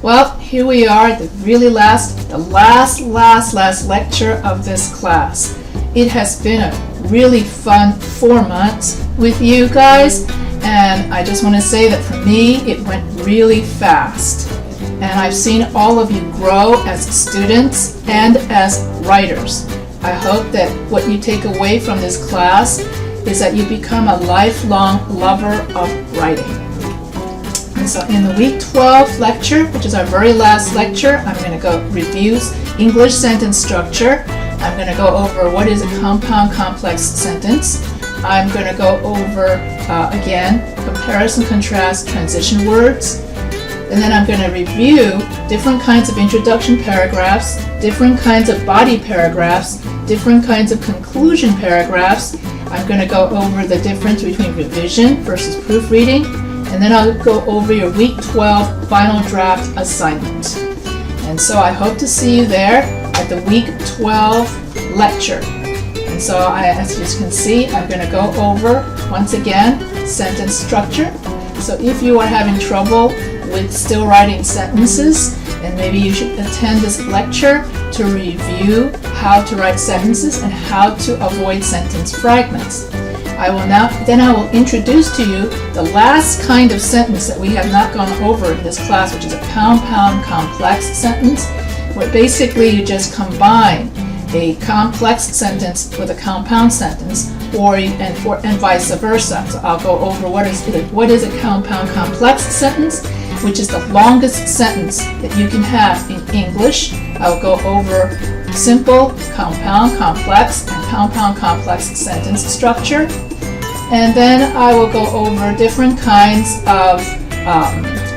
Well, here we are at the last lecture of this class. It has been a really fun 4 months with you guys, and I just want to say that for me it went really fast. And I've seen all of you grow as students and as writers. I hope that what you take away from this class is that you become a lifelong lover of writing. And so in the week 12 lecture, which is our very last lecture, I'm going to go reviews English sentence structure. I'm going to go over what is a compound complex sentence. I'm going to go over, again, comparison, contrast, transition words. And then I'm going to review different kinds of introduction paragraphs, different kinds of body paragraphs, different kinds of conclusion paragraphs. I'm going to go over the difference between revision versus proofreading. And then I'll go over your week 12 final draft assignment. And so I hope to see you there at the week 12 lecture. And so as you can see, I'm going to go over, once again, sentence structure. So if you are having trouble with still writing sentences, and maybe you should attend this lecture to review how to write sentences and how to avoid sentence fragments. I will introduce to you the last kind of sentence that we have not gone over in this class, which is a compound complex sentence, where basically you just combine a complex sentence with a compound sentence, and vice versa. So I'll go over what is a compound complex sentence, which is the longest sentence that you can have in English. I'll go over simple, compound, complex, and compound complex sentence structure. And then I will go over different kinds of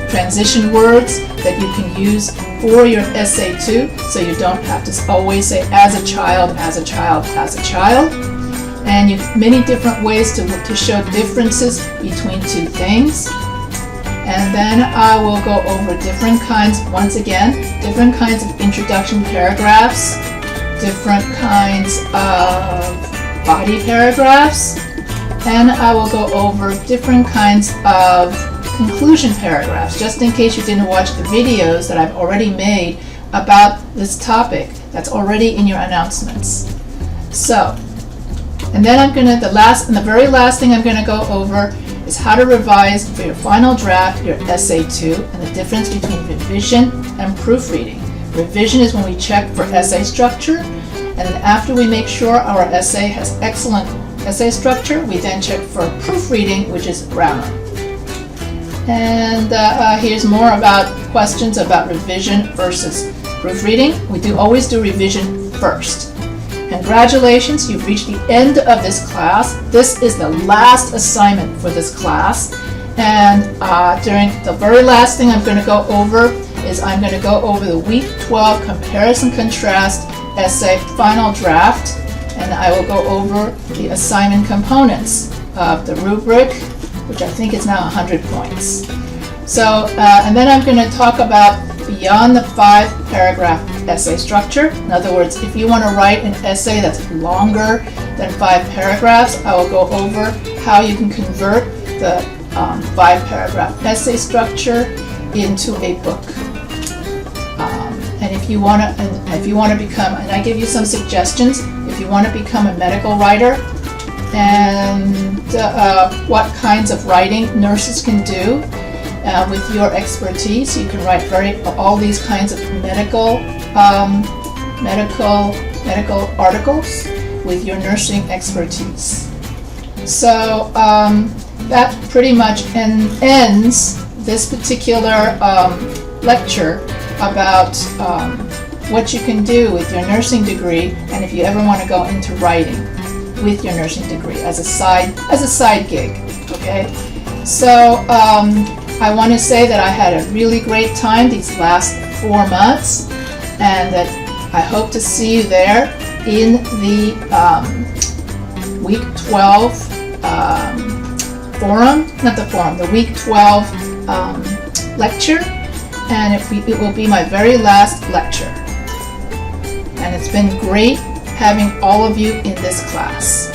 transition words that you can use for your essay too, so you don't have to always say as a child, as a child, as a child. And many different ways to show differences between two things. And then I will go over different kinds of introduction paragraphs, different kinds of body paragraphs, and I will go over different kinds of conclusion paragraphs, just in case you didn't watch the videos that I've already made about this topic that's already in your announcements. So, and then the very last thing I'm going to go over is how to revise for your final draft, your essay 2, and the difference between revision and proofreading. Revision is when we check for essay structure, and then after we make sure our essay has excellent essay structure, we then check for proofreading, which is grammar. And here's more about questions about revision versus proofreading. We always do revision first. Congratulations, you've reached the end of this class. This is the last assignment for this class. And during the very last thing I'm going to go over is I'm going to go over the week 12 comparison contrast essay final draft. And I will go over the assignment components of the rubric, which I think is now 100 points. So, and then I'm going to talk about beyond the 5-paragraph essay structure. In other words, if you want to write an essay that's longer than 5 paragraphs, I will go over how you can convert the 5-paragraph essay structure into a book. And if you want to become, and I give you some suggestions, if you want to become a medical writer, and what kinds of writing nurses can do with your expertise. You can write all these kinds of medical articles with your nursing expertise. So that pretty much ends this particular lecture about what you can do with your nursing degree, and if you ever want to go into writing with your nursing degree as a side gig. Okay, so I want to say that I had a really great time these last 4 months, and that I hope to see you there in the week 12 the week 12 lecture, and it will be my very last lecture. And it's been great having all of you in this class.